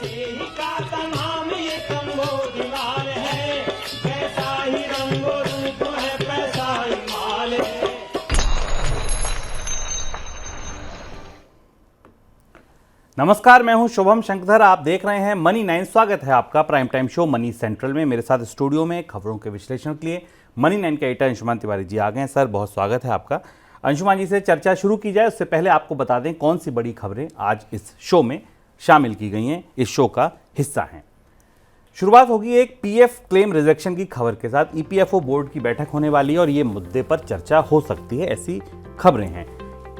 मसीह का तमाम ये तंबो दीवार है, जैसा ही रंगो रूप है पैसा ही माल है। नमस्कार, मैं हूं शुभम शंकर। आप देख रहे हैं मनी 9। स्वागत है आपका prime time show money central में। मेरे साथ स्टूडियो में खबरों के विश्लेषण के लिए मनी 9 के एडिटर अंशुमान तिवारी जी आ गए हैं। सर, बहुत स्वागत है आपका। अंशुमान जी से चर्चा शुरू की जाए उससे पहले आपको बता दें कौन सी बड़ी खबरें आज इस शो में शामिल की गई हैं, इस शो का हिस्सा हैं। शुरुआत होगी एक पीएफ क्लेम रिजेक्शन की खबर के साथ। ईपीएफओ बोर्ड की बैठक होने वाली है और ये मुद्दे पर चर्चा हो सकती है, ऐसी खबरें हैं।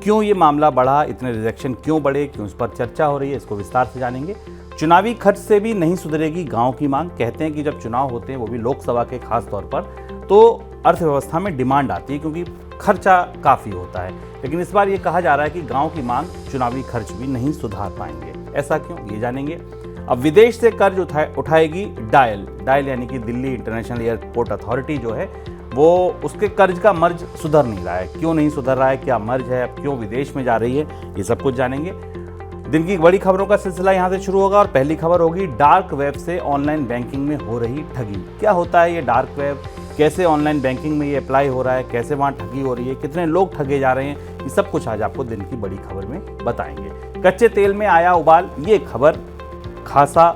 क्यों ये मामला बढ़ा, इतने रिजेक्शन क्यों बढ़े, क्यों इस पर चर्चा हो रही है, इसको विस्तार से जानेंगे। चुनावी खर्च से भी नहीं सुधरेगी गांव की मांग। कहते हैं कि जब चुनाव होते हैं, वो भी लोकसभा के खास तौर पर, तो अर्थव्यवस्था में डिमांड आती है क्योंकि खर्चा काफ़ी होता है। लेकिन इस बार ये कहा जा रहा है कि गांव की मांग चुनावी खर्च भी नहीं सुधार पाएंगे। ऐसा क्यों, ये जानेंगे। अब विदेश से कर्ज उठाएगी डायल यानी कि दिल्ली इंटरनेशनल एयरपोर्ट अथॉरिटी जो है, वो उसके कर्ज का मर्ज सुधर नहीं रहा है। क्यों नहीं सुधर रहा है, क्या मर्ज है, अब क्यों विदेश में जा रही है, ये सब कुछ जानेंगे। दिन की बड़ी खबरों का सिलसिला यहाँ से शुरू होगा और पहली खबर होगी डार्क वेब से ऑनलाइन बैंकिंग में हो रही ठगी। क्या होता है ये डार्क वेब, कैसे ऑनलाइन बैंकिंग में ये अप्लाई हो रहा है, कैसे वहाँ ठगी हो रही है, कितने लोग ठगे जा रहे हैं, ये सब कुछ आज आपको दिन की बड़ी खबर में बताएंगे। कच्चे तेल में आया उबाल, ये खबर खासा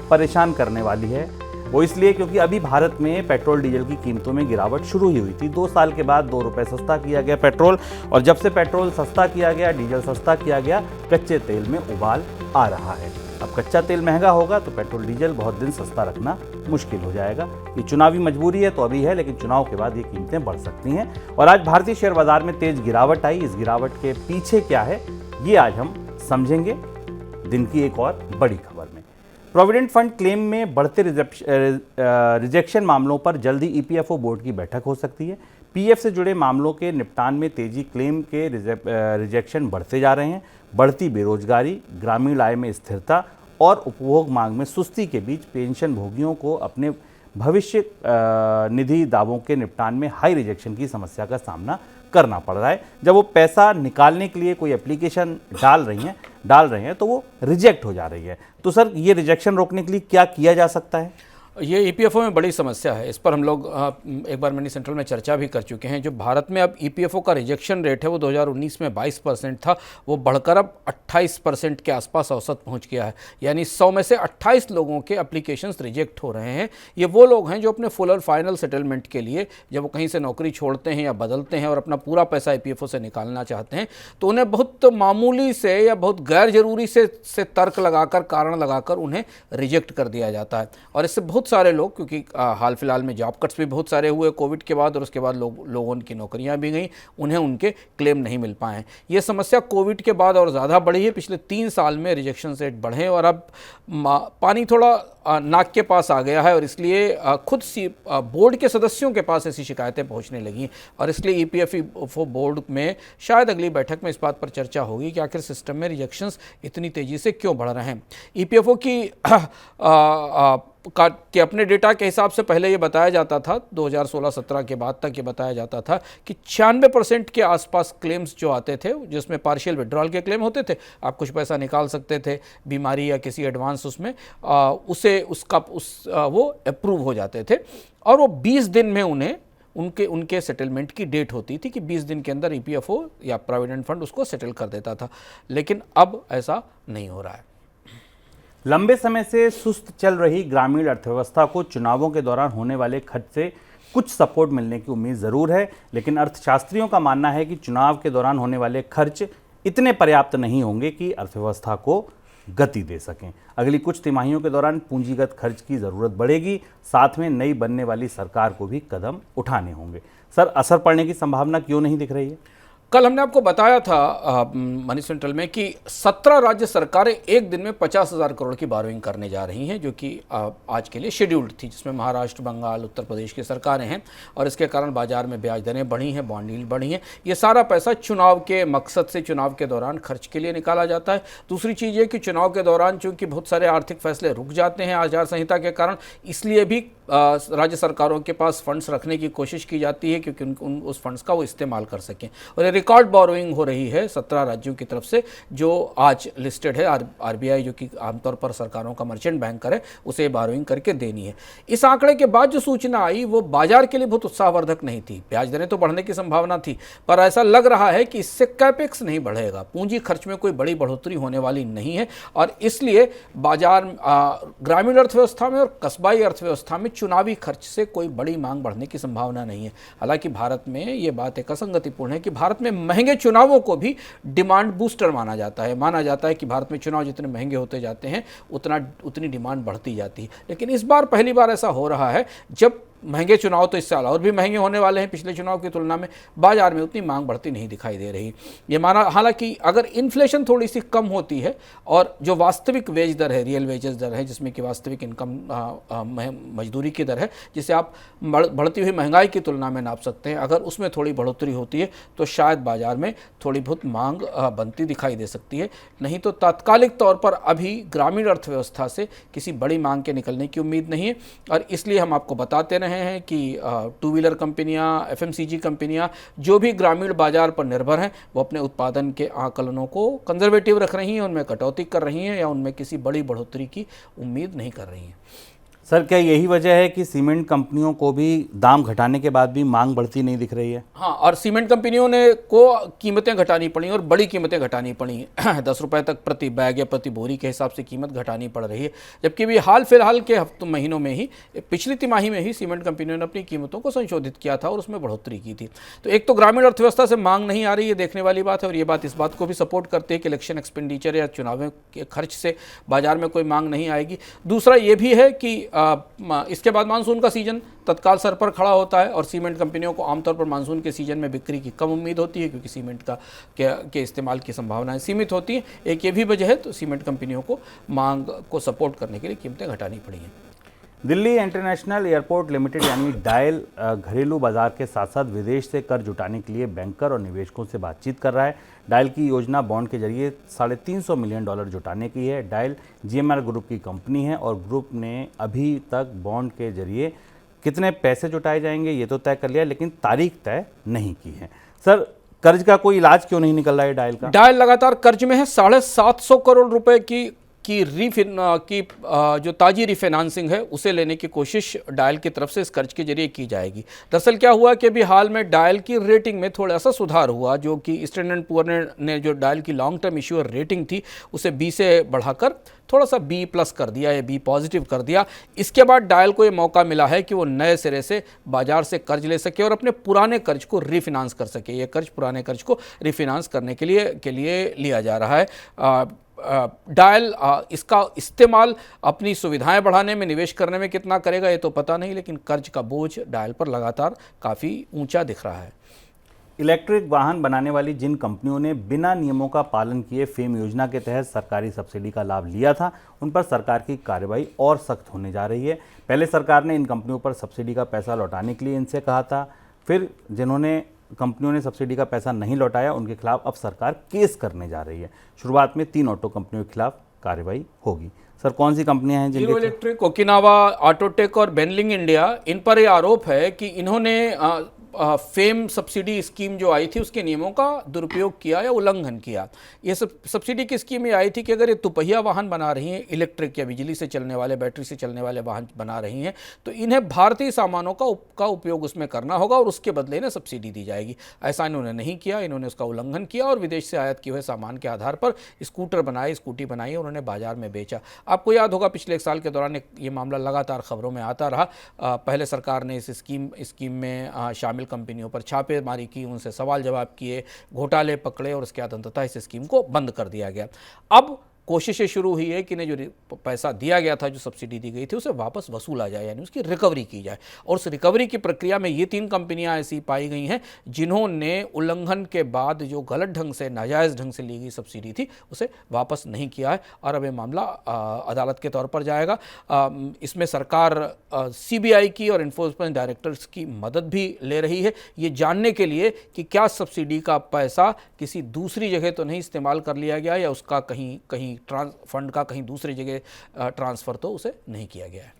परेशान करने वाली है। वो इसलिए क्योंकि अभी भारत में पेट्रोल डीजल की कीमतों में गिरावट शुरू ही हुई थी। 2 साल के बाद 2 रुपये सस्ता किया गया पेट्रोल, और जब से पेट्रोल सस्ता किया गया, डीजल सस्ता किया गया, कच्चे तेल में उबाल आ रहा है। अब कच्चा तेल महंगा होगा तो पेट्रोल डीजल बहुत दिन सस्ता रखना मुश्किल हो जाएगा। ये चुनावी मजबूरी है तो अभी है, लेकिन चुनाव के बाद ये कीमतें बढ़ सकती हैं। और आज भारतीय शेयर बाजार में तेज गिरावट आई। इस गिरावट के पीछे क्या है, ये आज हम समझेंगे दिन की एक और बड़ी खबर में। प्रोविडेंट फंड क्लेम में बढ़ते रिजेक्शन मामलों पर जल्दी ईपीएफओ बोर्ड की बैठक हो सकती है। पीएफ से जुड़े मामलों के निपटान में तेजी, क्लेम के रिजेक्शन बढ़ते जा रहे हैं। बढ़ती बेरोजगारी, ग्रामीण आय में स्थिरता और उपभोग मांग में सुस्ती के बीच पेंशन भोगियों को अपने भविष्य निधि दावों के निपटान में हाई रिजेक्शन की समस्या का सामना करना पड़ रहा है। जब वो पैसा निकालने के लिए कोई एप्लीकेशन डाल रहे हैं तो वो रिजेक्ट हो जा रही है। तो सर, ये रिजेक्शन रोकने के लिए क्या किया जा सकता है? ये ईपीएफओ में बड़ी समस्या है। इस पर हम लोग एक बार मनी सेंट्रल में चर्चा भी कर चुके हैं। जो भारत में अब ईपीएफओ का रिजेक्शन रेट है वो 2019 में 22% था, वो बढ़कर अब 28% के आसपास औसत पहुंच गया है। यानी 100 में से 28 लोगों के एप्लीकेशंस रिजेक्ट हो रहे हैं। ये वो लोग हैं जो अपने फुल और फाइनल सेटलमेंट के लिए जब वो कहीं से नौकरी छोड़ते हैं या बदलते हैं और अपना पूरा पैसा ईपीएफओ से निकालना चाहते हैं, तो उन्हें बहुत मामूली से या बहुत गैर जरूरी से तर्क लगाकर, कारण लगाकर उन्हें रिजेक्ट कर दिया जाता है। और इससे बहुत सारे लोग, क्योंकि हाल फिलहाल में जॉब कट्स भी बहुत सारे हुए कोविड के बाद, और उसके बाद लोगों की नौकरियां भी गई, उन्हें उनके क्लेम नहीं मिल पाए हैं। ये समस्या कोविड के बाद और ज़्यादा बढ़ी है। पिछले 3 साल में रिजेक्शन रेट बढ़े और अब पानी थोड़ा नाक के पास आ गया है, और इसलिए खुद बोर्ड के सदस्यों के पास ऐसी शिकायतें पहुंचने लगी। और इसलिए ईपीएफओ बोर्ड में शायद अगली बैठक में इस बात पर चर्चा होगी कि आखिर सिस्टम में रिजेक्शंस इतनी तेज़ी से क्यों बढ़ रहे हैं। ईपीएफओ की कि अपने डेटा के हिसाब से पहले ये बताया जाता था, 2016-17 के बाद तक ये बताया जाता था कि 96% के आसपास क्लेम्स जो आते थे, जिसमें पार्शियल विड्रॉल के क्लेम होते थे, आप कुछ पैसा निकाल सकते थे बीमारी या किसी एडवांस उसमें, वो अप्रूव हो जाते थे। और वो 20 दिन में उन्हें उनके सेटलमेंट की डेट होती थी कि 20 दिन के अंदर ईपीएफओ या प्रोविडेंट फंड उसको सेटल कर देता था। लेकिन अब ऐसा नहीं हो रहा है। लंबे समय से सुस्त चल रही ग्रामीण अर्थव्यवस्था को चुनावों के दौरान होने वाले खर्च से कुछ सपोर्ट मिलने की उम्मीद ज़रूर है, लेकिन अर्थशास्त्रियों का मानना है कि चुनाव के दौरान होने वाले खर्च इतने पर्याप्त नहीं होंगे कि अर्थव्यवस्था को गति दे सकें। अगली कुछ तिमाहियों के दौरान पूंजीगत खर्च की ज़रूरत बढ़ेगी, साथ में नई बनने वाली सरकार को भी कदम उठाने होंगे। सर, असर पड़ने की संभावना क्यों नहीं दिख रही है? कल हमने आपको बताया था मनी सेंट्रल में कि 17 राज्य सरकारें एक दिन में 50,000 करोड़ की बोरोइंग करने जा रही हैं, जो कि आज के लिए शेड्यूल्ड थी, जिसमें महाराष्ट्र, बंगाल, उत्तर प्रदेश की सरकारें हैं। और इसके कारण बाजार में ब्याज दरें बढ़ी हैं, बॉन्ड यील्ड बढ़ी हैं। ये सारा पैसा चुनाव के मकसद से, चुनाव के दौरान खर्च के लिए निकाला जाता है। दूसरी चीज़ ये कि चुनाव के दौरान चूँकि बहुत सारे आर्थिक फैसले रुक जाते हैं आचार संहिता के कारण, इसलिए भी राज्य सरकारों के पास फंड्स रखने की कोशिश की जाती है, क्योंकि उस फंड्स का वो इस्तेमाल कर सकें। और यदि रिकॉर्ड बोरोइंग हो रही है 17 राज्यों की तरफ से, जो आज लिस्टेड है। आरबीआई जो कि आमतौर पर सरकारों का मर्चेंट बैंकर है, उसे बोरोइंग करके देनी है। इस आंकड़े के बाद जो सूचना आई वो बाजार के लिए बहुत उत्साहवर्धक नहीं थी। ब्याज दरें तो बढ़ने की संभावना थी, पर ऐसा लग रहा है कि इससे कैपेक्स नहीं बढ़ेगा, पूंजी खर्च में कोई बड़ी बढ़ोतरी होने वाली नहीं है, और इसलिए बाजार ग्रामीण अर्थव्यवस्था में और कस्बाई अर्थव्यवस्था में चुनावी खर्च से कोई बड़ी मांग बढ़ने की संभावना नहीं है। हालांकि भारत में ये बात एक असंगतिपूर्ण है कि भारत में महंगे चुनावों को भी डिमांड बूस्टर माना जाता है कि भारत में चुनाव जितने महंगे होते जाते हैं उतनी डिमांड बढ़ती जाती है। लेकिन इस बार पहली बार ऐसा हो रहा है जब महंगे चुनाव तो इस साल और भी महंगे होने वाले हैं पिछले चुनाव की तुलना में, बाजार में उतनी मांग बढ़ती नहीं दिखाई दे रही। ये माना, हालांकि अगर इन्फ्लेशन थोड़ी सी कम होती है और जो वास्तविक वेज दर है, रियल वेजेस दर है, जिसमें कि वास्तविक इनकम मजदूरी की दर है, जिसे आप बढ़ती हुई महंगाई की तुलना में नाप सकते हैं, अगर उसमें थोड़ी बढ़ोतरी होती है तो शायद बाजार में थोड़ी बहुत मांग बनती दिखाई दे सकती है। नहीं तो तात्कालिक तौर पर अभी ग्रामीण अर्थव्यवस्था से किसी बड़ी मांग के निकलने की उम्मीद नहीं है, और इसलिए हम आपको बताते रहे हैं कि टू व्हीलर कंपनियां, एफएमसीजी कंपनियां जो भी ग्रामीण बाजार पर निर्भर हैं, वो अपने उत्पादन के आकलनों को कंजर्वेटिव रख रही हैं, उनमें कटौती कर रही हैं या उनमें किसी बड़ी बढ़ोतरी की उम्मीद नहीं कर रही हैं। सर, क्या यही वजह है कि सीमेंट कंपनियों को भी दाम घटाने के बाद भी मांग बढ़ती नहीं दिख रही है? हाँ, और सीमेंट कंपनियों ने को कीमतें घटानी पड़ी और बड़ी कीमतें घटानी पड़ी। 10 रुपए तक प्रति बैग या प्रति बोरी के हिसाब से कीमत घटानी पड़ रही है, जबकि भी हाल फिलहाल के महीनों में ही, पिछली तिमाही में ही सीमेंट कंपनियों ने अपनी कीमतों को संशोधित किया था और उसमें बढ़ोतरी की थी। तो एक तो ग्रामीण अर्थव्यवस्था से मांग नहीं आ रही है, देखने वाली बात है, और ये बात इस बात को भी सपोर्ट करती है कि इलेक्शन एक्सपेंडिचर या चुनावों के खर्च से बाजार में कोई मांग नहीं आएगी। दूसरा ये भी है कि इसके बाद मानसून का सीजन तत्काल सर पर खड़ा होता है, और सीमेंट कंपनियों को आमतौर पर मानसून के सीजन में बिक्री की कम उम्मीद होती है, क्योंकि सीमेंट के इस्तेमाल की संभावनाएं सीमित होती हैं। एक ये भी वजह है, तो सीमेंट कंपनियों को मांग को सपोर्ट करने के लिए कीमतें घटानी पड़ी हैं। दिल्ली इंटरनेशनल एयरपोर्ट लिमिटेड यानी डायल घरेलू बाजार के साथ साथ विदेश से कर्ज जुटाने के लिए बैंकर और निवेशकों से बातचीत कर रहा है। डायल की योजना बॉन्ड के जरिए $350 मिलियन जुटाने की है। डायल जीएमआर ग्रुप की कंपनी है और ग्रुप ने अभी तक बॉन्ड के जरिए कितने पैसे जुटाए जाएंगे ये तो तय कर लिया, लेकिन तारीख तय नहीं की है। सर, कर्ज का कोई इलाज क्यों नहीं निकल रहा है डायल का? डायल लगातार कर्ज में है। 750 करोड़ रुपए की जो ताजी रिफाइनेंसिंग है उसे लेने की कोशिश डायल की तरफ से इस कर्ज के जरिए की जाएगी। दरअसल क्या हुआ कि अभी हाल में डायल की रेटिंग में थोड़ा सा सुधार हुआ, जो कि स्टैंडर्ड एंड पुअर ने जो डायल की लॉन्ग टर्म इश्यूअर रेटिंग थी उसे बी से बढ़ाकर थोड़ा सा B+ कर दिया या B पॉजिटिव कर दिया। इसके बाद डायल को ये मौका मिला है कि वो नए सिरे से बाजार से कर्ज ले सके और अपने पुराने कर्ज को रिफाइनेंस कर सके। ये कर्ज पुराने कर्ज को रिफाइनेंस करने के लिए लिया जा रहा है। डायल इसका इस्तेमाल अपनी सुविधाएं बढ़ाने में, निवेश करने में कितना करेगा ये तो पता नहीं, लेकिन कर्ज का बोझ डायल पर लगातार काफ़ी ऊंचा दिख रहा है। इलेक्ट्रिक वाहन बनाने वाली जिन कंपनियों ने बिना नियमों का पालन किए फेम योजना के तहत सरकारी सब्सिडी का लाभ लिया था, उन पर सरकार की कार्रवाई और सख्त होने जा रही है। पहले सरकार ने इन कंपनियों पर सब्सिडी का पैसा लौटाने के लिए इनसे कहा था, फिर जिन्होंने कंपनियों ने सब्सिडी का पैसा नहीं लौटाया उनके खिलाफ अब सरकार केस करने जा रही है। शुरुआत में 3 ऑटो कंपनियों के खिलाफ कार्रवाई होगी। सर, कौन सी कंपनियां हैं जिनके? हीरो इलेक्ट्रिक, ओकिनावा, ऑटोटेक और बेनलिंग इंडिया, इन पर यह आरोप है कि इन्होंने फेम सब्सिडी स्कीम जो आई थी उसके नियमों का दुरुपयोग किया या उल्लंघन किया। ये सब्सिडी की स्कीम ये आई थी कि अगर ये दुपहिया वाहन बना रही हैं, इलेक्ट्रिक या बिजली से चलने वाले, बैटरी से चलने वाले वाहन बना रही हैं, तो इन्हें भारतीय सामानों का उपयोग उसमें करना होगा और उसके बदले इन्हें सब्सिडी दी जाएगी। ऐसा इन्होंने नहीं किया, इन्होंने उसका उल्लंघन किया और विदेश से आयात किए हुए सामान के आधार पर स्कूटर बनाए, स्कूटी बनाई और उन्होंने बाजार में बेचा। आपको याद होगा पिछले 1 साल के दौरान ये मामला लगातार खबरों में आता रहा। पहले सरकार ने इस स्कीम में शामिल कंपनियों पर छापेमारी की, उनसे सवाल जवाब किए, घोटाले पकड़े और उसके बाद अंततः इस स्कीम को बंद कर दिया गया। अब कोशिशें शुरू हुई है कि जो पैसा दिया गया था, जो सब्सिडी दी गई थी, उसे वापस वसूला जाए, यानी उसकी रिकवरी की जाए। और उस रिकवरी की प्रक्रिया में ये 3 कंपनियां ऐसी पाई गई हैं जिन्होंने उल्लंघन के बाद जो गलत ढंग से, नाजायज़ ढंग से ली गई सब्सिडी थी उसे वापस नहीं किया है। और अब ये मामला अदालत के तौर पर जाएगा। इसमें सरकार CBI की और इन्फोर्समेंट डायरेक्टर्स की मदद भी ले रही है, ये जानने के लिए कि क्या सब्सिडी का पैसा किसी दूसरी जगह तो नहीं इस्तेमाल कर लिया गया या उसका कहीं फंड का कहीं दूसरी जगह ट्रांसफ़र तो उसे नहीं किया गया है।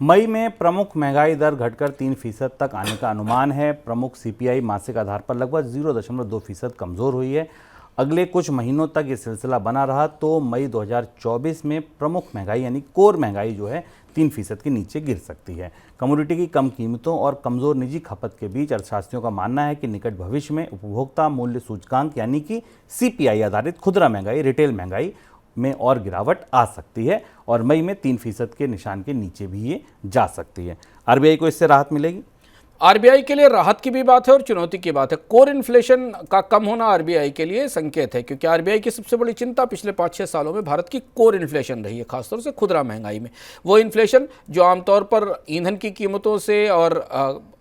मई में प्रमुख महंगाई दर घटकर 3% तक आने का अनुमान है। प्रमुख सीपीआई मासिक आधार पर लगभग 0.2% कमज़ोर हुई है। अगले कुछ महीनों तक ये सिलसिला बना रहा तो मई 2024 में प्रमुख महंगाई यानी कोर महंगाई जो है 3% के नीचे गिर सकती है। कमोडिटी की कम कीमतों और कमज़ोर निजी खपत के बीच अर्थशास्त्रियों का मानना है कि निकट भविष्य में उपभोक्ता मूल्य सूचकांक यानी कि सीपीआई आधारित खुदरा महंगाई, रिटेल महंगाई में और गिरावट आ सकती है और मई में 3% के निशान के नीचे भी ये जा सकती है। आरबीआई को इससे राहत मिलेगी। आरबीआई के लिए राहत की भी बात है और चुनौती की बात है। कोर इन्फ्लेशन का कम होना आरबीआई के लिए संकेत है, क्योंकि आरबीआई की सबसे बड़ी चिंता पिछले 5-6 सालों में भारत की कोर इन्फ्लेशन रही है, खासतौर से खुदरा महंगाई में। वो इन्फ्लेशन जो आमतौर पर ईंधन की कीमतों से और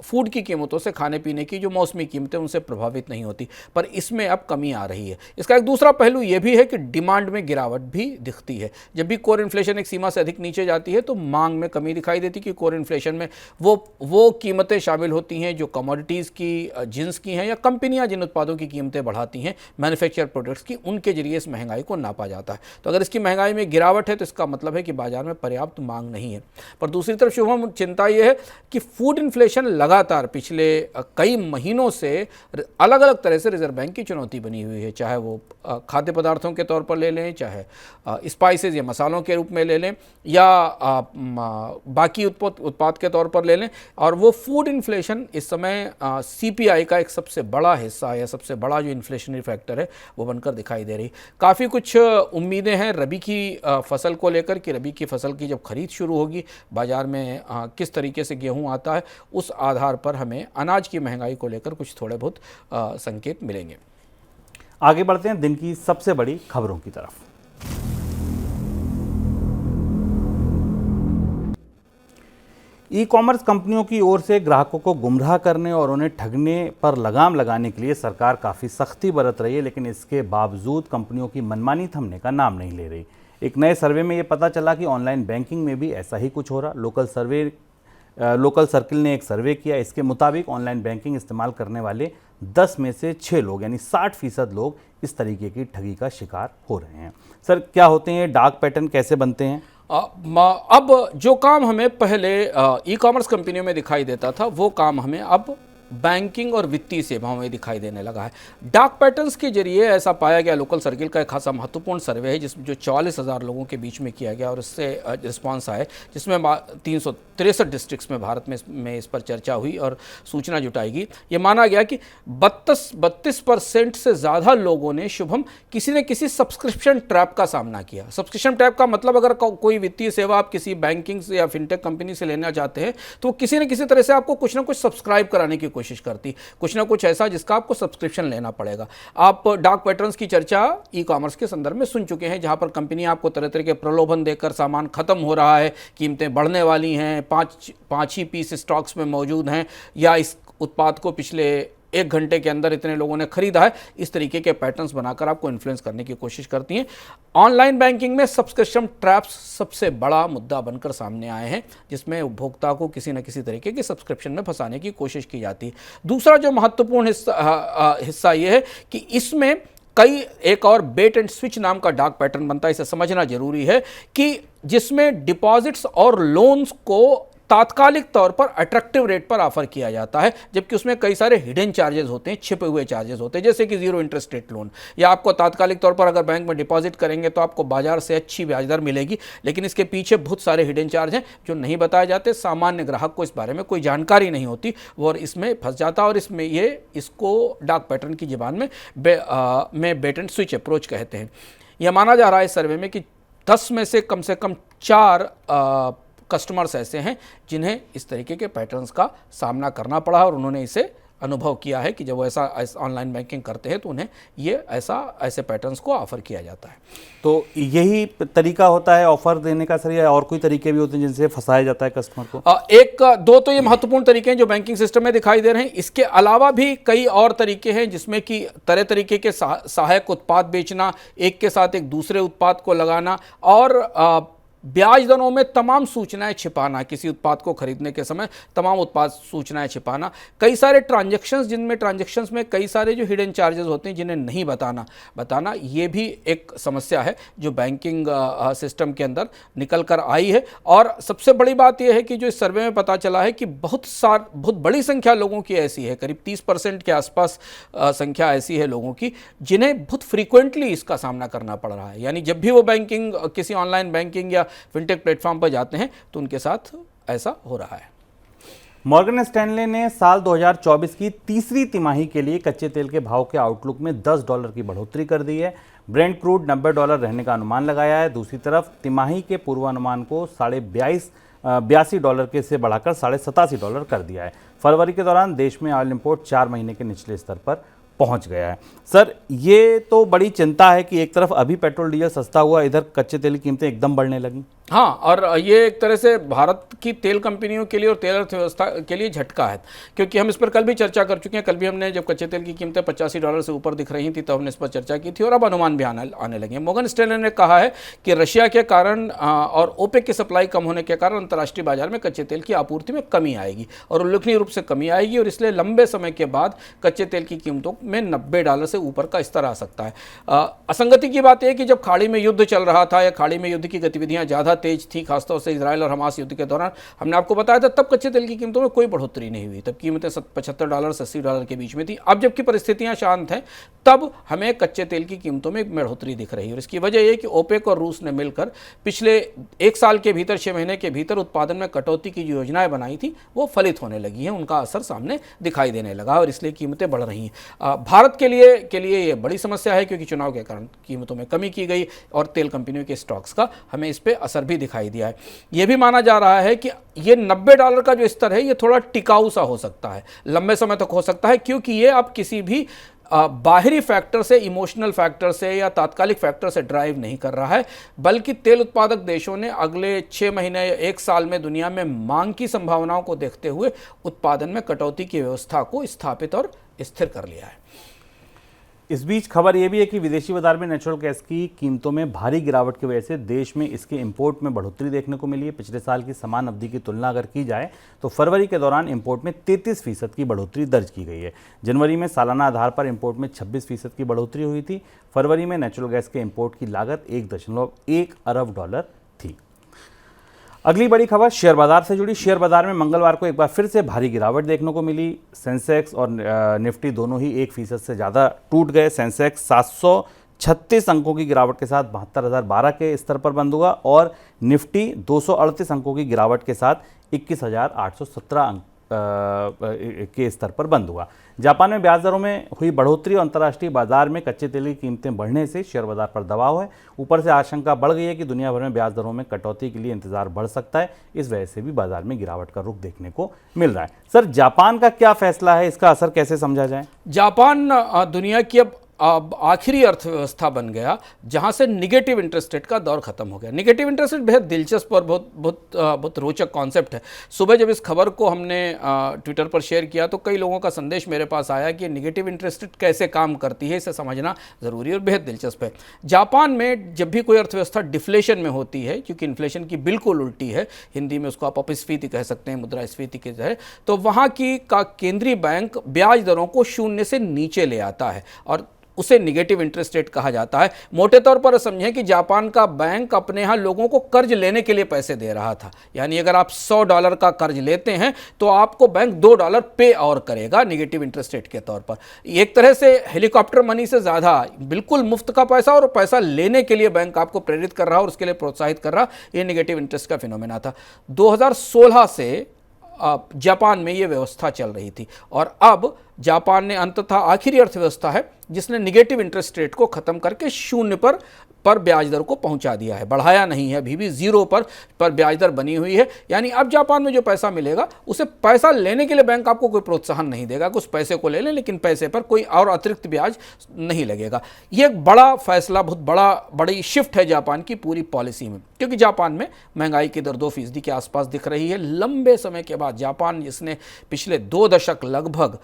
फूड की कीमतों से, खाने पीने की जो मौसमी कीमतें उनसे प्रभावित नहीं होती, पर इसमें अब कमी आ रही है। इसका एक दूसरा पहलू ये भी है कि डिमांड में गिरावट भी दिखती है। जब भी कोर इन्फ्लेशन एक सीमा से अधिक नीचे जाती है तो मांग में कमी दिखाई देती है कि कोर इन्फ्लेशन में वो कीमतें शामिल होती हैं जो कमोडिटीज़ की, जिन्स की हैं, या कंपनियां जिन उत्पादों की कीमतें बढ़ाती हैं, मैन्युफैक्चर प्रोडक्ट्स की, उनके जरिए इस महंगाई को नापा जाता है। तो अगर इसकी महंगाई में गिरावट है तो इसका मतलब है कि बाजार में पर्याप्त मांग नहीं है। पर दूसरी तरफ शुभम, चिंता यह है कि फूड इन्फ्लेशन लगातार पिछले कई महीनों से अलग अलग तरह से रिजर्व बैंक की चुनौती बनी हुई है, चाहे वो खाद्य पदार्थों के तौर पर ले लें, चाहे स्पाइसेस या मसालों के रूप में ले लें, या बाकी उत्पाद के तौर पर ले लें। और वो फूड इन्फ्लेशन इस समय सीपीआई का एक सबसे बड़ा हिस्सा या सबसे बड़ा जो इन्फ्लेशनरी फैक्टर है वो बनकर दिखाई दे रही। काफ़ी कुछ उम्मीदें हैं रबी की फसल को लेकर कि रबी की फसल की जब खरीद शुरू होगी, बाजार में किस तरीके से गेहूं आता है, उस आधार पर हमें अनाज की महंगाई को लेकर कुछ थोड़े बहुत संकेत मिलेंगे। आगे बढ़ते हैं दिन की सबसे बड़ी खबरों की तरफ। ई कॉमर्स कंपनियों की ओर से ग्राहकों को गुमराह करने और उन्हें ठगने पर लगाम लगाने के लिए सरकार काफ़ी सख्ती बरत रही है, लेकिन इसके बावजूद कंपनियों की मनमानी थमने का नाम नहीं ले रही। एक नए सर्वे में ये पता चला कि ऑनलाइन बैंकिंग में भी ऐसा ही कुछ हो रहा। लोकल सर्किल ने एक सर्वे किया। इसके मुताबिक ऑनलाइन बैंकिंग इस्तेमाल करने वाले 10 में से 6 लोग यानी 60% लोग इस तरीके की ठगी का शिकार हो रहे हैं। सर, क्या होते हैं डार्क पैटर्न, कैसे बनते हैं? अब जो काम हमें पहले ई कॉमर्स कंपनियों में दिखाई देता था, वो काम हमें अब बैंकिंग और वित्तीय सेवाओं में दिखाई देने लगा है। डार्क पैटर्न्स के जरिए ऐसा पाया गया, लोकल सर्किल का एक खासा महत्वपूर्ण सर्वे है जिसमें जो 44,000 लोगों के बीच में किया गया और इससे रिस्पांस आए, जिसमें 363 डिस्ट्रिक्ट्स में भारत में इस पर चर्चा हुई और सूचना जुटाई गई। ये माना गया कि 32% से ज़्यादा लोगों ने शुभम किसी न किसी सब्सक्रिप्शन ट्रैप का सामना किया। सब्सक्रिप्शन ट्रैप का मतलब, अगर कोई वित्तीय सेवा आप किसी बैंकिंग से या फिनटेक कंपनी से लेना चाहते हैं तो किसी न किसी तरह से आपको कुछ ना कुछ सब्सक्राइब कराने की कोशिश करती, कुछ ना कुछ ऐसा जिसका आपको सब्सक्रिप्शन लेना पड़ेगा। आप डार्क पैटर्न्स की चर्चा ई कॉमर्स के संदर्भ में सुन चुके हैं, जहां पर कंपनियां आपको तरह तरह के प्रलोभन देकर सामान खत्म हो रहा है, कीमतें बढ़ने वाली हैं, पाँच ही पीस स्टॉक्स में मौजूद हैं, या इस उत्पाद को पिछले 1 घंटे के अंदर इतने लोगों ने खरीदा है, इस तरीके के पैटर्न्स बनाकर आपको इन्फ्लुएंस करने की कोशिश करती हैं। ऑनलाइन बैंकिंग में सब्सक्रिप्शन ट्रैप्स सबसे बड़ा मुद्दा बनकर सामने आए हैं, जिसमें उपभोक्ता को किसी न किसी तरीके की सब्सक्रिप्शन में फंसाने की कोशिश की जाती है। दूसरा जो महत्वपूर्ण हिस्सा ये है कि इसमें एक और बेट एंड स्विच नाम का डार्क पैटर्न बनता है। इसे समझना जरूरी है कि जिसमें डिपॉजिट्स और लोन्स को तात्कालिक तौर पर अट्रैक्टिव रेट पर ऑफर किया जाता है, जबकि उसमें कई सारे हिडन चार्जेस होते हैं, छिपे हुए चार्जेस होते हैं, जैसे कि 0 इंटरेस्ट रेट लोन, या आपको तात्कालिक तौर पर अगर बैंक में डिपॉजिट करेंगे तो आपको बाजार से अच्छी ब्याज दर मिलेगी, लेकिन इसके पीछे बहुत सारे हिडन चार्ज हैं जो नहीं बताए जाते। सामान्य ग्राहक को इस बारे में कोई जानकारी नहीं होती और इसमें फंस जाता है, और इसको डार्क पैटर्न की ज़बान में बेट एंड स्विच अप्रोच कहते हैं। यह माना जा रहा है इस सर्वे में कि 10 में से कम 4 कस्टमर्स ऐसे हैं जिन्हें इस तरीके के पैटर्न्स का सामना करना पड़ा और उन्होंने इसे अनुभव किया है कि जब वो ऐसा ऑनलाइन बैंकिंग करते हैं तो उन्हें ऐसे पैटर्न्स को ऑफर किया जाता है। तो यही तरीका होता है ऑफर देने का सर, या और कोई तरीके भी होते हैं जिनसे फंसाया जाता है कस्टमर को? 2 तो ये महत्वपूर्ण तरीके हैं जो बैंकिंग सिस्टम में दिखाई दे रहे हैं। इसके अलावा भी कई और तरीके हैं जिसमें कि तरह तरीके के सहायक उत्पाद बेचना, एक के साथ एक दूसरे उत्पाद को लगाना, और ब्याज दरों में तमाम सूचनाएं छिपाना, किसी उत्पाद को खरीदने के समय तमाम उत्पाद सूचनाएं छिपाना, कई सारे ट्रांजैक्शंस जिनमें ट्रांजैक्शंस में कई सारे जो हिडन चार्जेस होते हैं जिन्हें नहीं बताना ये भी एक समस्या है जो बैंकिंग सिस्टम के अंदर निकल कर आई है। और सबसे बड़ी बात यह है कि जो इस सर्वे में पता चला है कि बहुत बड़ी संख्या लोगों की ऐसी है, करीब 30% के आसपास संख्या ऐसी है लोगों की जिन्हें बहुत फ्रीक्वेंटली इसका सामना करना पड़ रहा है। यानी जब भी वो बैंकिंग, किसी ऑनलाइन बैंकिंग या फिनटेक प्लेटफॉर्म पर जाते हैं तो उनके साथ ऐसा हो रहा है। मॉर्गन स्टैनले ने साल 2024 की तीसरी तिमाही के लिए कच्चे तेल के भाव के आउटलुक में $10 की बढ़ोतरी कर दी है। ब्रेंट क्रूड $90 रहने का अनुमान लगाया है। दूसरी तरफ तिमाही के पूर्वानुमान को $82 के से बढ़ाकर $87 कर दिया है। फरवरी के दौरान देश में ऑयल इंपोर्ट 4 महीने के निचले स्तर पर पहुंच गया है। सर, ये तो बड़ी चिंता है कि एक तरफ अभी पेट्रोल डीजल सस्ता हुआ, इधर कच्चे तेल की कीमतें एकदम बढ़ने लगी। हाँ, और ये एक तरह से भारत की तेल कंपनियों के लिए और तेल अर्थव्यवस्था के लिए झटका है, क्योंकि हम इस पर कल भी चर्चा कर चुके हैं। कल भी हमने, जब कच्चे तेल की कीमतें $85 से ऊपर दिख रही थी तो हमने इस पर चर्चा की थी और अब अनुमान भी आने लगे हैं। मॉर्गन स्टैनले ने कहा है कि रशिया के कारण और ओपेक की सप्लाई कम होने के कारण अंतर्राष्ट्रीय बाजार में कच्चे तेल की आपूर्ति में कमी आएगी और उल्लेखनीय रूप से कमी आएगी, और इसलिए लंबे समय के बाद कच्चे तेल की कीमतों में $90 से ऊपर का स्तर आ सकता है। असंगति की बात यह कि जब खाड़ी में युद्ध चल रहा था या खाड़ी में युद्ध की गतिविधियां ज़्यादा तेज थी, खासतौर से इजराइल और हमास युद्ध के दौरान, हमने आपको बताया था तब कच्चे तेल की कीमतों में कोई बढ़ोतरी नहीं हुई। तब कीमतें $75 से $80 के बीच में थी। अब जबकि परिस्थितियां शांत हैं तब हमें कच्चे तेल की कीमतों में एक बढ़ोतरी दिख रही है, और इसकी वजह यह कि ओपेक और रूस ने मिलकर पिछले 1 साल के भीतर, 6 महीने के भीतर उत्पादन में कटौती की जो योजनाएं बनाई थी वो फलित होने लगी हैं, उनका असर सामने दिखाई देने लगा और इसलिए कीमतें बढ़ रही हैं। भारत के लिए ये बड़ी समस्या है, क्योंकि चुनाव के कारण कीमतों में कमी की गई और तेल कंपनियों के स्टॉक्स का हमें इस पर असर भी दिखाई दिया है। यह भी माना जा रहा है कि ये $90 का जो स्तर है ये थोड़ा टिकाऊ सा हो सकता है, लंबे समय तक हो सकता है, क्योंकि ये अब किसी भी बाहरी फैक्टर से, इमोशनल फैक्टर से या तात्कालिक फैक्टर से ड्राइव नहीं कर रहा है, बल्कि तेल उत्पादक देशों ने अगले 6 महीने या 1 साल में दुनिया में मांग की संभावनाओं को देखते हुए उत्पादन में कटौती की व्यवस्था को स्थापित और स्थिर कर लिया है। इस बीच खबर यह भी है कि विदेशी बाजार में नेचुरल गैस की कीमतों में भारी गिरावट की वजह से देश में इसके इंपोर्ट में बढ़ोतरी देखने को मिली है। पिछले साल की समान अवधि की तुलना अगर की जाए तो फरवरी के दौरान इंपोर्ट में 33% की बढ़ोतरी दर्ज की गई है। जनवरी में सालाना आधार पर इंपोर्ट में 26% की बढ़ोतरी हुई थी। फरवरी में नेचुरल गैस के इंपोर्ट की लागत $1.1 अरब थी। अगली बड़ी खबर शेयर बाजार से जुड़ी। शेयर बाजार में मंगलवार को एक बार फिर से भारी गिरावट देखने को मिली। सेंसेक्स और निफ्टी दोनों ही 1% से ज़्यादा टूट गए। सेंसेक्स 736 अंकों की गिरावट के साथ 72,012 के स्तर पर बंद हुआ और निफ्टी 238 अंकों की गिरावट के साथ 21,817 अंक के स्तर पर बंद हुआ। जापान में ब्याज दरों में हुई बढ़ोतरी और अंतर्राष्ट्रीय बाजार में कच्चे तेल की कीमतें बढ़ने से शेयर बाजार पर दबाव है। ऊपर से आशंका बढ़ गई है कि दुनिया भर में ब्याज दरों में कटौती के लिए इंतजार बढ़ सकता है। इस वजह से भी बाजार में गिरावट का रुख देखने को मिल रहा है। सर, जापान का क्या फैसला है, इसका असर कैसे समझा जाए? जापान दुनिया की अब आखिरी अर्थव्यवस्था बन गया जहां से निगेटिव इंटरेस्ट रेट का दौर खत्म हो गया। निगेटिव इंटरेस्ट रेट बेहद दिलचस्प और बहुत रोचक कॉन्सेप्ट है। सुबह जब इस खबर को हमने ट्विटर पर शेयर किया तो कई लोगों का संदेश मेरे पास आया कि निगेटिव इंटरेस्ट रेट कैसे काम करती है, इसे समझना ज़रूरी और बेहद दिलचस्प है। जापान में जब भी कोई अर्थव्यवस्था डिफ्लेशन में होती है, क्योंकि इन्फ्लेशन की बिल्कुल उल्टी है, हिंदी में उसको आप अपस्फीति कह सकते हैं, मुद्रास्फीति के जरिए, तो वहाँ की का केंद्रीय बैंक ब्याज दरों को 0 से नीचे ले आता है और उसे निगेटिव इंटरेस्ट रेट कहा जाता है। मोटे तौर पर समझें कि जापान का बैंक अपने यहाँ लोगों को कर्ज लेने के लिए पैसे दे रहा था। यानी अगर आप $100 का कर्ज लेते हैं तो आपको बैंक $2 पे और करेगा निगेटिव इंटरेस्ट रेट के तौर पर। एक तरह से हेलीकॉप्टर मनी से ज़्यादा बिल्कुल मुफ्त का पैसा और पैसा लेने के लिए बैंक आपको प्रेरित कर रहा और उसके लिए प्रोत्साहित कर रहा, ये निगेटिव इंटरेस्ट का फिनोमेना था। 2016 से जापान में ये व्यवस्था चल रही थी और अब जापान ने अंततः आखिरी अर्थव्यवस्था है जिसने निगेटिव इंटरेस्ट रेट को खत्म करके 0 पर ब्याज दर को पहुंचा दिया है, बढ़ाया नहीं है, अभी भी 0 पर ब्याज दर बनी हुई है। यानी अब जापान में जो पैसा मिलेगा उसे पैसा लेने के लिए बैंक आपको कोई प्रोत्साहन नहीं देगा, कुछ पैसे को ले लें लेकिन पैसे पर कोई और अतिरिक्त ब्याज नहीं लगेगा। ये एक बड़ा फैसला, बहुत बड़ी शिफ्ट है जापान की पूरी पॉलिसी में, क्योंकि जापान में महंगाई की दर 2% के आसपास दिख रही है। लंबे समय के बाद जापान, जिसने पिछले 2 दशक लगभग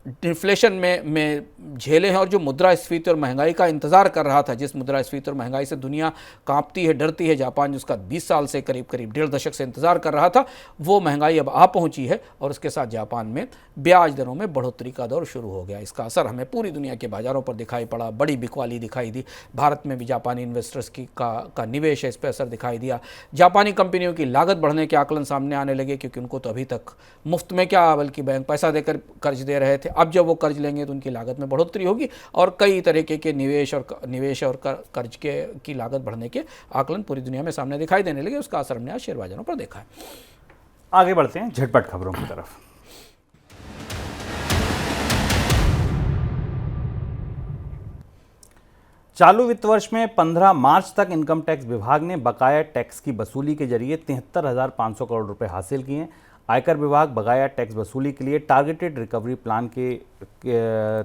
इन्फ्लेशन में झेले हैं और जो मुद्रास्फीति और महंगाई का इंतज़ार कर रहा था, जिस मुद्रास्फीति और महंगाई से दुनिया कांपती है, डरती है, जापान जिसका 20 साल से करीब डेढ़ दशक से इंतज़ार कर रहा था, वो महंगाई अब आ पहुंची है और उसके साथ जापान में ब्याज दरों में बढ़ोतरी का दौर शुरू हो गया। इसका असर हमें पूरी दुनिया के बाज़ारों पर दिखाई पड़ा, बड़ी बिकवाली दिखाई दी। भारत में भी जापानी इन्वेस्टर्स का निवेश है, इस पर असर दिखाई दिया। जापानी कंपनियों की लागत बढ़ने के आकलन सामने आने लगे, क्योंकि उनको तो अभी तक मुफ्त में क्या बल्कि बैंक पैसा देकर कर्ज दे रहे थे। अब जब वो कर्ज लेंगे तो उनकी लागत में बढ़ोतरी होगी और कई तरीके के निवेश और कर्ज की लागत बढ़ने के आकलन पूरी दुनिया में सामने दिखाई देने लगे। उसका असर हमने आज शेयर बाजारों पर देखा है। आगे बढ़ते हैं झटपट खबरों की तरफ। चालू वित्त वर्ष में 15 मार्च तक इनकम टैक्स विभाग ने बकाया टैक्स की वसूली के जरिए 73,500 करोड़ रुपए हासिल किए हैं। आयकर विभाग बकाया टैक्स वसूली के लिए टारगेटेड रिकवरी प्लान के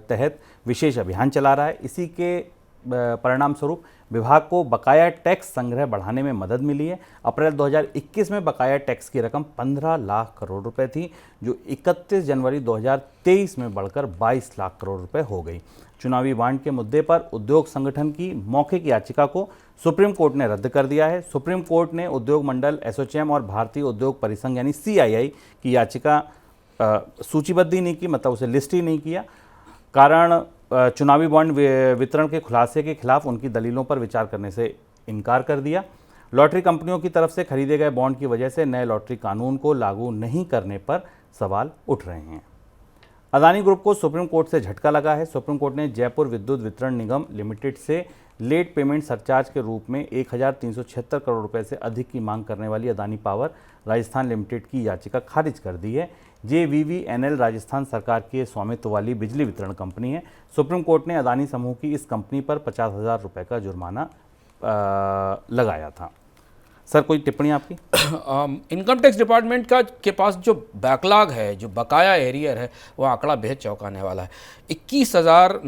तहत विशेष अभियान चला रहा है। इसी के परिणाम स्वरूप विभाग को बकाया टैक्स संग्रह बढ़ाने में मदद मिली है। अप्रैल 2021 में बकाया टैक्स की रकम 15 लाख करोड़ रुपए थी, जो 31 जनवरी 2023 में बढ़कर 22 लाख करोड़ रुपए हो गई। चुनावी बांड के मुद्दे पर उद्योग संगठन की मौखिक याचिका को सुप्रीम कोर्ट ने रद्द कर दिया है। सुप्रीम कोर्ट ने उद्योग मंडल, एसोचैम और भारतीय उद्योग परिसंघ यानी CII की याचिका सूचीबद्ध ही नहीं की, मतलब उसे लिस्ट ही नहीं किया। कारण चुनावी बॉन्ड वितरण के खुलासे के खिलाफ उनकी दलीलों पर विचार करने से इनकार कर दिया। लॉटरी कंपनियों की तरफ से खरीदे गए बॉन्ड की वजह से नए लॉटरी कानून को लागू नहीं करने पर सवाल उठ रहे हैं। अदानी ग्रुप को सुप्रीम कोर्ट से झटका लगा है। सुप्रीम कोर्ट ने जयपुर विद्युत वितरण निगम लिमिटेड से लेट पेमेंट सरचार्ज के रूप में 1,376 करोड़ रुपए से अधिक की मांग करने वाली अदानी पावर राजस्थान लिमिटेड की याचिका खारिज कर दी है। JVVNL राजस्थान सरकार के स्वामित्व वाली बिजली वितरण कंपनी है। सुप्रीम कोर्ट ने अदानी समूह की इस कंपनी पर 50,000 रुपये का जुर्माना लगाया था। सर, कोई टिप्पणी आपकी? इनकम टैक्स डिपार्टमेंट के पास जो बैकलॉग है, जो बकाया एरियर है, वो आंकड़ा बेहद चौंकाने वाला है। 21,000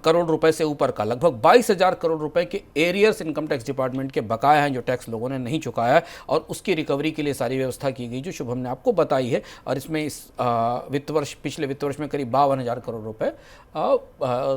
करोड़ रुपए से ऊपर का लगभग 22,000 करोड़ रुपए के एरियर्स इनकम टैक्स डिपार्टमेंट के बकाया हैं, जो टैक्स लोगों ने नहीं चुकाया है, और उसकी रिकवरी के लिए सारी व्यवस्था की गई, जो शुभम ने आपको बताई है। और इसमें इस पिछले वित्त वर्ष में करीब 52,000 करोड़ रुपए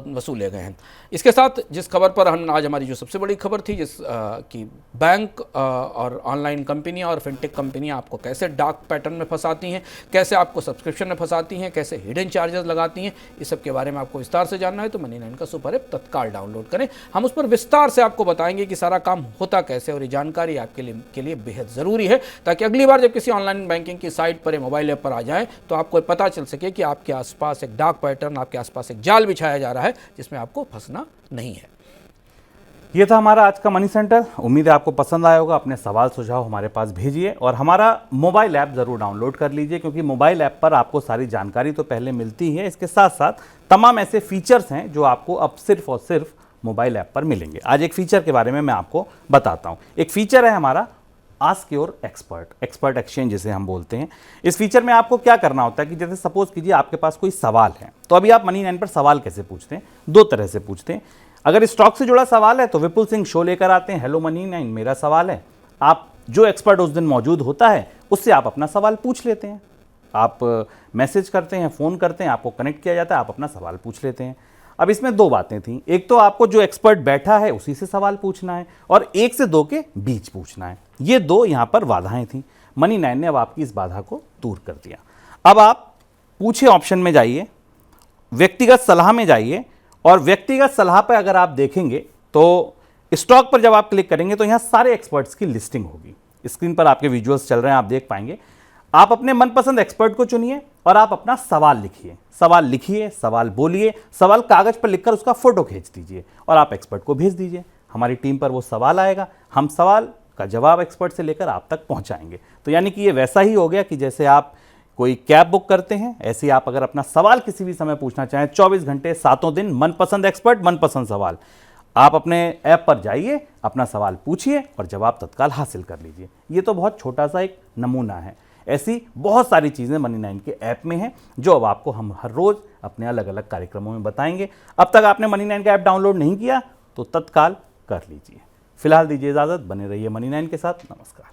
वसूले गए हैं। इसके साथ जिस खबर पर आज हमारी जो सबसे बड़ी खबर थी, कि बैंक और ऑनलाइन कंपनियां और फिनटेक कंपनियां आपको कैसे डार्क पैटर्न में फंसाती हैं, कैसे आपको सब्सक्रिप्शन में फंसाती हैं, कैसे हिडन चार्जेस लगाती हैं, इस सब के बारे में आपको विस्तार से जानना है तो मनी9 का सुपर ऐप तत्काल डाउनलोड करें। हम उस पर विस्तार से आपको बताएंगे कि सारा काम होता कैसे, और ये जानकारी आपके लिए बेहद ज़रूरी है, ताकि अगली बार जब किसी ऑनलाइन बैंकिंग की साइट पर या मोबाइल ऐप पर आ जाएं तो आपको पता चल सके कि आपके आसपास एक डार्क पैटर्न, आपके आसपास एक जाल बिछाया जा रहा है जिसमें आपको फंसना नहीं है। ये था हमारा आज का मनी सेंटर। उम्मीद है आपको पसंद आया होगा। अपने सवाल सुझाव हमारे पास भेजिए और हमारा मोबाइल ऐप ज़रूर डाउनलोड कर लीजिए, क्योंकि मोबाइल ऐप पर आपको सारी जानकारी तो पहले मिलती ही है, इसके साथ साथ तमाम ऐसे फीचर्स हैं जो आपको अब सिर्फ और सिर्फ मोबाइल ऐप पर मिलेंगे। आज एक फीचर के बारे में मैं आपको बताता हूँ। एक फीचर है हमारा आस्क योर एक्सपर्ट एक्सचेंज जिसे हम बोलते हैं। इस फीचर में आपको क्या करना होता है कि जैसे सपोज कीजिए आपके पास कोई सवाल है, तो अभी आप मनी9 पर सवाल कैसे पूछते हैं? 2 तरह से पूछते हैं। अगर स्टॉक से जुड़ा सवाल है तो विपुल सिंह शो लेकर आते हैं, हेलो मनी9 मेरा सवाल है। आप जो एक्सपर्ट उस दिन मौजूद होता है उससे आप अपना सवाल पूछ लेते हैं। आप मैसेज करते हैं, फ़ोन करते हैं, आपको कनेक्ट किया जाता है, आप अपना सवाल पूछ लेते हैं। अब इसमें 2 बातें थी। एक तो आपको जो एक्सपर्ट बैठा है उसी से सवाल पूछना है, और 1 से 2 के बीच पूछना है। ये 2 यहाँ पर बाधाएं थी। मनी9 ने अब आपकी इस बाधा को दूर कर दिया। अब आप पूछे ऑप्शन में जाइए, व्यक्तिगत सलाह में जाइए, और व्यक्तिगत सलाह पर अगर आप देखेंगे तो स्टॉक पर जब आप क्लिक करेंगे तो यहाँ सारे एक्सपर्ट्स की लिस्टिंग होगी। स्क्रीन पर आपके विजुअल्स चल रहे हैं, आप देख पाएंगे। आप अपने मनपसंद एक्सपर्ट को चुनिए और आप अपना सवाल लिखिए, सवाल बोलिए, सवाल कागज पर लिखकर उसका फोटो खींच दीजिए और आप एक्सपर्ट को भेज दीजिए। हमारी टीम पर वो सवाल आएगा, हम सवाल का जवाब एक्सपर्ट से लेकर आप तक पहुंचाएंगे। तो यानी कि ये वैसा ही हो गया कि जैसे आप कोई कैब बुक करते हैं, ऐसे आप अगर अपना सवाल किसी भी समय पूछना चाहें, 24 घंटे 7 दिन, मनपसंद एक्सपर्ट, मनपसंद सवाल, आप अपने ऐप पर जाइए, अपना सवाल पूछिए और जवाब तत्काल हासिल कर लीजिए। ये तो बहुत छोटा सा एक नमूना है। ऐसी बहुत सारी चीज़ें मनी9 के ऐप में हैं जो अब आपको हम हर रोज़ अपने अलग अलग कार्यक्रमों में बताएंगे। अब तक आपने मनी9 का ऐप डाउनलोड नहीं किया तो तत्काल कर लीजिए। फिलहाल दीजिए इजाज़त, बने रहिए मनी9 के साथ। नमस्कार।